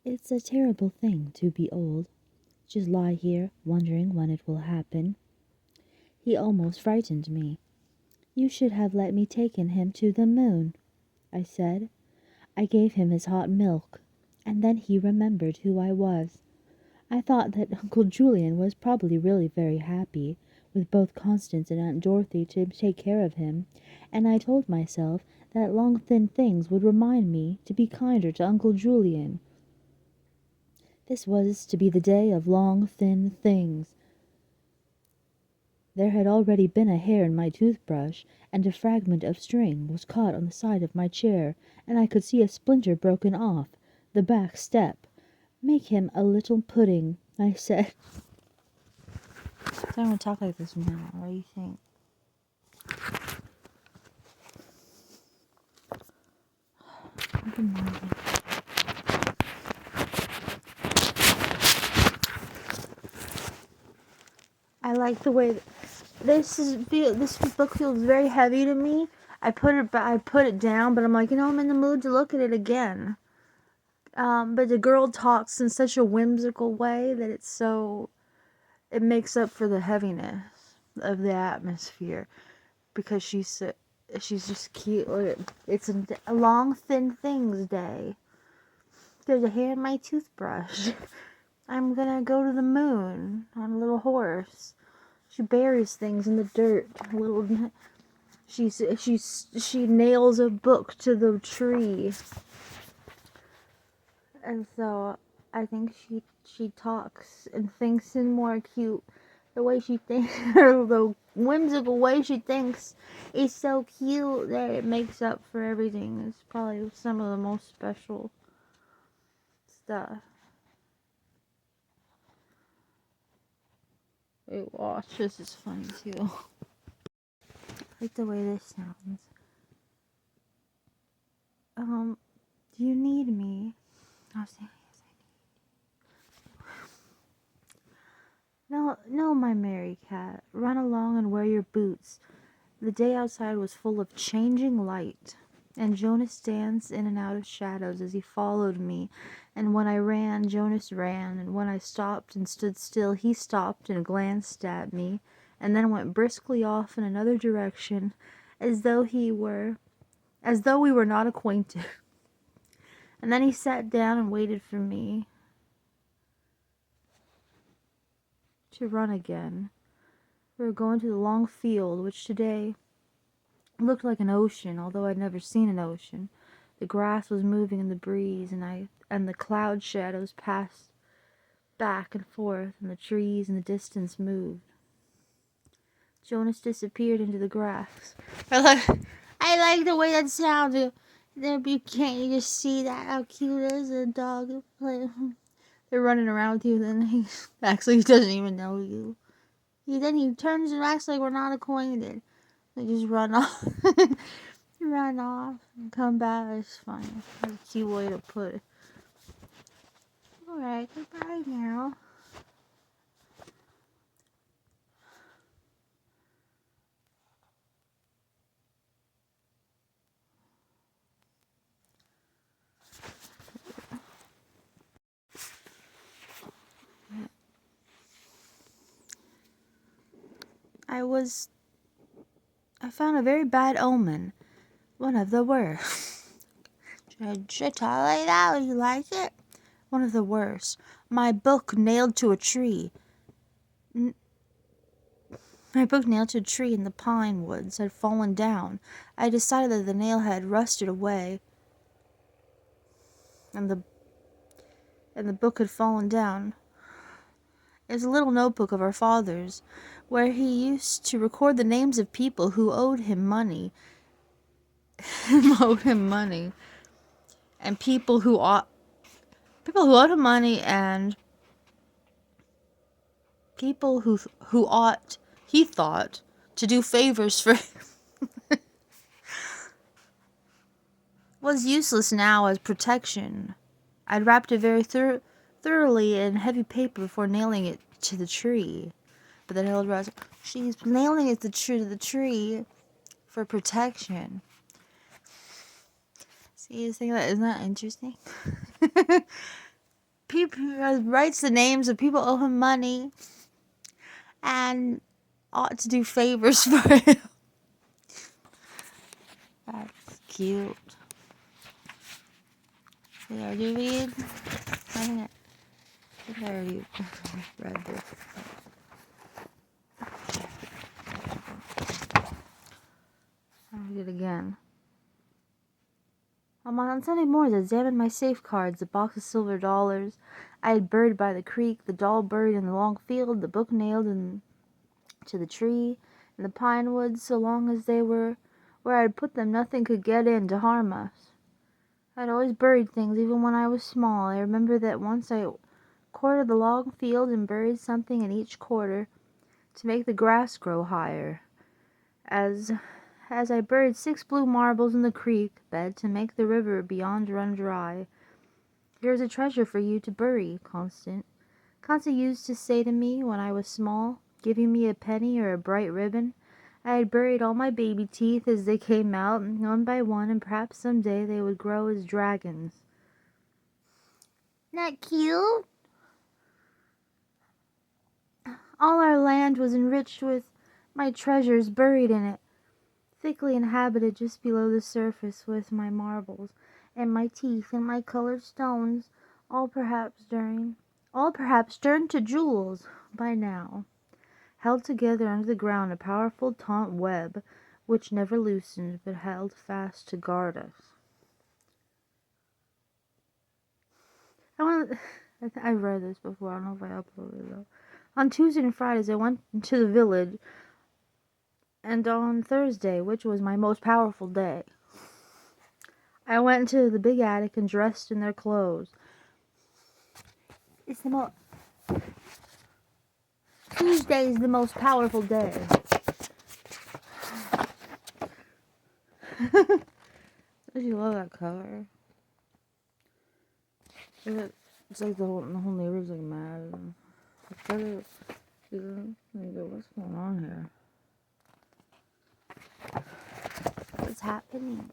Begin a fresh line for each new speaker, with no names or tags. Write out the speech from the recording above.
It's a terrible thing to be old. Just lie here, wondering when it will happen. He almost frightened me. You should have let me taken him to the moon, I said. I gave him his hot milk, and then he remembered who I was. I thought that Uncle Julian was probably really very happy, with both Constance and Aunt Dorothy to take care of him, and I told myself that long thin things would remind me to be kinder to Uncle Julian. This was to be the day of long thin things. There had already been a hair in my toothbrush, and a fragment of string was caught on the side of my chair, and I could see a splinter broken off the back step. Make him a little pudding, I said. So I'm going to talk like this from now on. What do you think? Good morning. I like the way this book feels very heavy to me. I put it down, but I'm like, I'm in the mood to look at it again. But the girl talks in such a whimsical way that it makes up for the heaviness of the atmosphere, because she's just cute. It's a long thin things day. There's a hair in my toothbrush. I'm gonna go to the moon on a little horse. She buries things in the dirt. She nails a book to the tree. And so I think she talks and thinks in more cute. The way she thinks, or the whimsical way she thinks, is so cute that it makes up for everything. It's probably some of the most special stuff. Wait, watch. This is funny too. I like the way this sounds. Do you need me? I was saying, yes, I need. No, my merry cat. Run along and wear your boots. The day outside was full of changing light, and Jonas danced in and out of shadows as he followed me. And when I ran, Jonas ran, and when I stopped and stood still, he stopped and glanced at me, and then went briskly off in another direction, as though we were not acquainted. And then he sat down and waited for me to run again. We were going to the long field, which today looked like an ocean, although I'd never seen an ocean. The grass was moving in the breeze, and the cloud shadows passed back and forth, and the trees in the distance moved. Jonas disappeared into the grass. I like the way that sounds. There, you can't you just see that how cute it is? A dog playing. They're running around with you, then he doesn't even know you. Then he turns and acts like we're not acquainted. They just run off. Run off and come back. It's funny. That's a cute way to put it. Alright, goodbye now. I found a very bad omen. One of the worst. Should I tell you that? You like it? One of the worst. My book nailed to a tree. My book nailed to a tree in the pine woods had fallen down. I decided that the nail had rusted away, and the book had fallen down. It was a little notebook of our father's, where he used to record the names of people who owed him money. And people who owed him money, and people who ought, he thought, to do favors for him. Was useless now as protection. I'd wrapped it very thoroughly in heavy paper before nailing it to the tree. But then I realized she's nailing it to the tree for protection. See, you think that isn't that interesting? People writes the names of people owe him money and ought to do favors for him. That's cute. Did I already read? I think I already read this. I'll read it again. On Sunday mornings, I examined my safecards, the box of silver dollars I had buried by the creek, the doll buried in the long field, the book nailed to the tree, and the pine woods. So long as they were where I had put them, nothing could get in to harm us. I had always buried things, even when I was small. I remember that once I quartered the long field and buried something in each quarter to make the grass grow higher. As I buried 6 blue marbles in the creek bed to make the river beyond run dry. Here is a treasure for you to bury, Constant. Constant used to say to me when I was small, giving me a penny or a bright ribbon. I had buried all my baby teeth as they came out, one by one, and perhaps some day they would grow as dragons. Isn't that cute? All our land was enriched with my treasures buried in it, thickly inhabited just below the surface with my marbles and my teeth and my colored stones, all perhaps turned to jewels by now, held together under the ground, a powerful taut web which never loosened but held fast to guard us. I've read this before. I don't know if I uploaded it though. On Tuesday and Fridays, I went to the village, and on Thursday, which was my most powerful day, I went into the big attic and dressed in their clothes. Tuesday is the most powerful day. Don't you love that cover? It's like the whole neighborhood's like mad. What's going on here? What's happening?